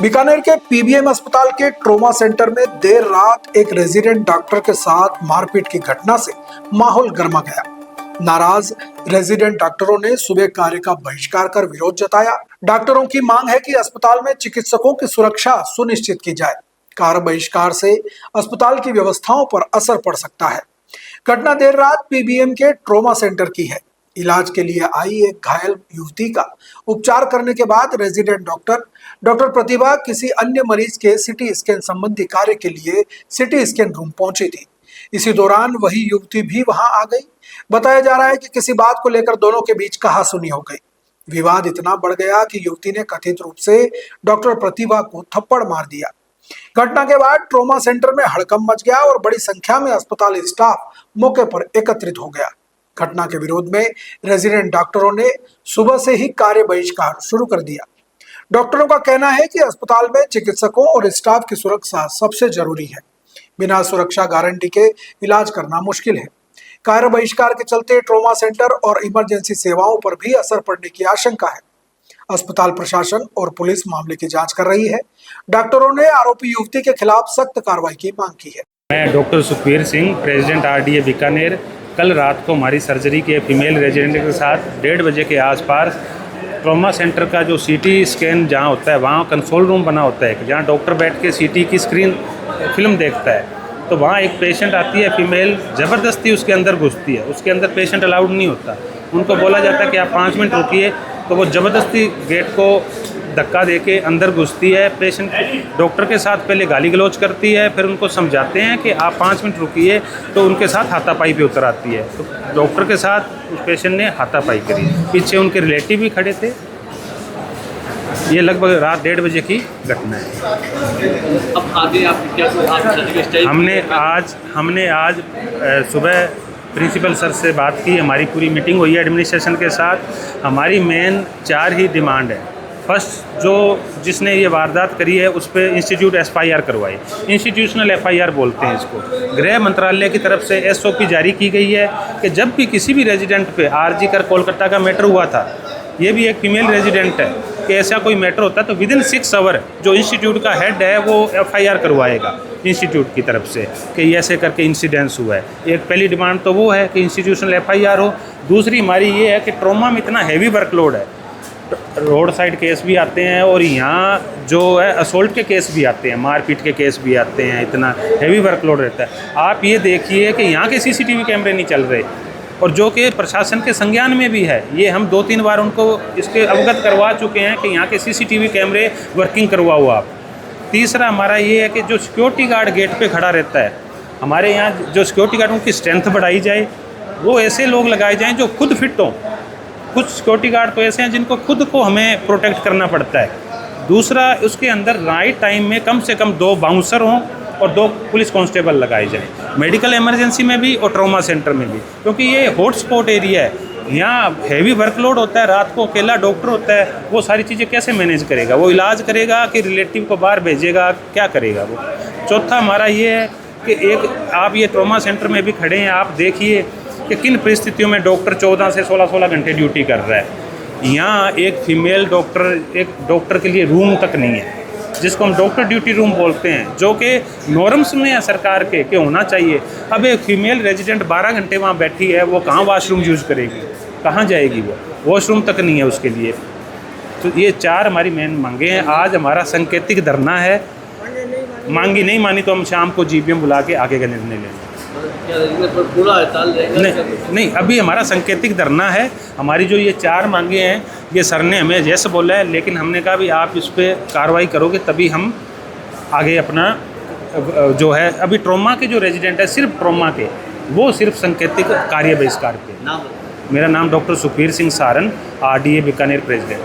बीकानेर के पीबीएम अस्पताल के ट्रोमा सेंटर में देर रात एक रेजिडेंट डॉक्टर के साथ मारपीट की घटना से माहौल गर्मा गया। नाराज रेजिडेंट डॉक्टरों ने सुबह कार्य का बहिष्कार कर विरोध जताया। डॉक्टरों की मांग है कि अस्पताल में चिकित्सकों की सुरक्षा सुनिश्चित की जाए। कार्य बहिष्कार से अस्पताल की व्यवस्थाओं पर असर पड़ सकता है। घटना देर रात पीबीएम के ट्रोमा सेंटर की है। इलाज के लिए आई एक घायल युवती का उपचार करने के बाद रेजिडेंट डॉक्टर प्रतिभा किसी अन्य मरीज के सिटी स्कैन संबंधी कार्य के लिए सिटी स्कैन रूम पहुंची थी। इसी दौरान वही युवती भी वहां आ गई। बताया जा रहा है कि किसी बात को लेकर दोनों के बीच कहासुनी हो गई। विवाद इतना बढ़ गया कि युवती ने कथित रूप से डॉक्टर प्रतिभा को थप्पड़ मार दिया। घटना के बाद ट्रोमा सेंटर में हड़कंप मच गया और बड़ी संख्या में अस्पताल स्टाफ मौके पर एकत्रित हो गया। घटना के विरोध में रेजिडेंट डॉक्टरों ने सुबह से ही कार्य बहिष्कार शुरू कर दिया। डॉक्टरों का कहना है कि अस्पताल में चिकित्सकों और स्टाफ की सुरक्षा सबसे जरूरी है। बिना सुरक्षा गारंटी के इलाज करना मुश्किल है। कार्य बहिष्कार के चलते ट्रोमा सेंटर और इमरजेंसी सेवाओं पर भी असर पड़ने की आशंका है। अस्पताल प्रशासन और पुलिस मामले की जांच कर रही है। डॉक्टरों ने आरोपी युवती के खिलाफ सख्त कार्रवाई की मांग की है। मैं doctor Sukhbir Singh, president RDA Bikaner. कल रात को हमारी सर्जरी के फीमेल रेजिडेंट के साथ 1:30 बजे के आसपास ट्रॉमा सेंटर का जो सीटी स्कैन जहाँ होता है वहाँ कंसोल रूम बना होता है, जहाँ डॉक्टर बैठ के सीटी की स्क्रीन फिल्म देखता है। तो वहाँ एक पेशेंट आती है फीमेल, ज़बरदस्ती उसके अंदर घुसती है। उसके अंदर पेशेंट अलाउड नहीं होता। उनको बोला जाता है कि आप 5 मिनट रुकिए, तो वो ज़बरदस्ती गेट को धक्का देके अंदर घुसती है। पेशेंट डॉक्टर के साथ पहले गाली गलौज करती है, फिर उनको समझाते हैं कि आप 5 मिनट रुकिए, तो उनके साथ हाथापाई पे उतर आती है। तो डॉक्टर के साथ उस पेशेंट ने हाथापाई करी। पीछे उनके रिलेटिव भी खड़े थे। ये लगभग रात 1:30 बजे की घटना है। अब आगे आप क्या हमने आज सुबह प्रिंसिपल सर से बात की। हमारी पूरी मीटिंग हुई है एडमिनिस्ट्रेशन के साथ। हमारी मेन 4 ही डिमांड है। फर्स्ट, जो जिसने ये वारदात करी है उस पर इंस्टीट्यूट एफआईआर करवाई। इंस्टीट्यूशनल एफआईआर बोलते हैं इसको। गृह मंत्रालय की तरफ से एसओपी जारी की गई है कि जब भी किसी भी रेजिडेंट पे आरजी कर कोलकाता का मैटर हुआ था, ये भी एक फीमेल रेजिडेंट है, कि ऐसा कोई मैटर होता है तो विदिन 6 आवर जो इंस्टीट्यूट का हेड है वो एफआईआर करवाएगा इंस्टीट्यूट की तरफ से कि ऐसे करके इंसिडेंस हुआ है। एक पहली डिमांड तो वो है कि इंस्टीट्यूशनल एफआईआर हो। दूसरी हमारी ये है कि ट्रॉमा में इतना हैवी वर्कलोड है, रोड साइड केस भी आते हैं और यहाँ जो है असोल्ट के केस भी आते हैं, मारपीट के केस भी आते हैं। इतना हैवी वर्कलोड रहता है। आप ये देखिए कि यहाँ के सीसीटीवी कैमरे नहीं चल रहे, और जो कि प्रशासन के संज्ञान में भी है। ये हम 2-3 बार उनको इसके अवगत करवा चुके हैं कि यहाँ के सीसीटीवी कैमरे वर्किंग करवाओ आप। तीसरा हमारा ये है कि जो सिक्योरिटी गार्ड गेट पे खड़ा रहता है, हमारे यहाँ जो सिक्योरिटी गार्ड उनकी स्ट्रेंथ बढ़ाई जाए। वो ऐसे लोग लगाए जाएँ जो खुद फिट हों। कुछ सिक्योरिटी गार्ड तो ऐसे हैं जिनको खुद को हमें प्रोटेक्ट करना पड़ता है। दूसरा, उसके अंदर राइट टाइम में कम से कम 2 बाउंसर हों और 2 पुलिस कांस्टेबल लगाए जाएं, मेडिकल इमरजेंसी में भी और ट्रॉमा सेंटर में भी, क्योंकि ये हॉटस्पॉट एरिया है। यहाँ हैवी वर्कलोड होता है। रात को अकेला डॉक्टर होता है, वो सारी चीज़ें कैसे मैनेज करेगा? वो इलाज करेगा कि रिलेटिव को बाहर भेजेगा, क्या करेगा वो? चौथा हमारा ये है कि एक आप ये ट्रॉमा सेंटर में भी खड़े हैं, आप देखिए कि किन परिस्थितियों में डॉक्टर 14 से 16 घंटे ड्यूटी कर रहा है। यहाँ एक फीमेल डॉक्टर के लिए रूम तक नहीं है, जिसको हम डॉक्टर ड्यूटी रूम बोलते हैं, जो कि नॉर्म्स में है सरकार के होना चाहिए। अब एक फीमेल रेजिडेंट 12 घंटे वहाँ बैठी है, वो कहाँ वॉशरूम यूज़ करेगी? कहाँ जाएगी? वो वॉशरूम तक नहीं है उसके लिए। तो ये 4 हमारी मेन मांगे हैं। आज हमारा सांकेतिक धरना है। मांगी नहीं मानी तो हम शाम को जीपीएम बुला के आगे का निर्णय लेंगे। नहीं, अभी हमारा सांकेतिक धरना है। हमारी जो ये 4 मांगे हैं, ये सर ने हमें जैसे बोला है, लेकिन हमने कहा भी आप इस पर कार्रवाई करोगे तभी हम आगे अपना जो है। अभी ट्रॉमा के जो रेजिडेंट है, सिर्फ ट्रॉमा के, वो सिर्फ सांकेतिक कार्य बहिष्कार पे। मेरा नाम doctor Sukhbir Singh Saran, RDA Bikaner president.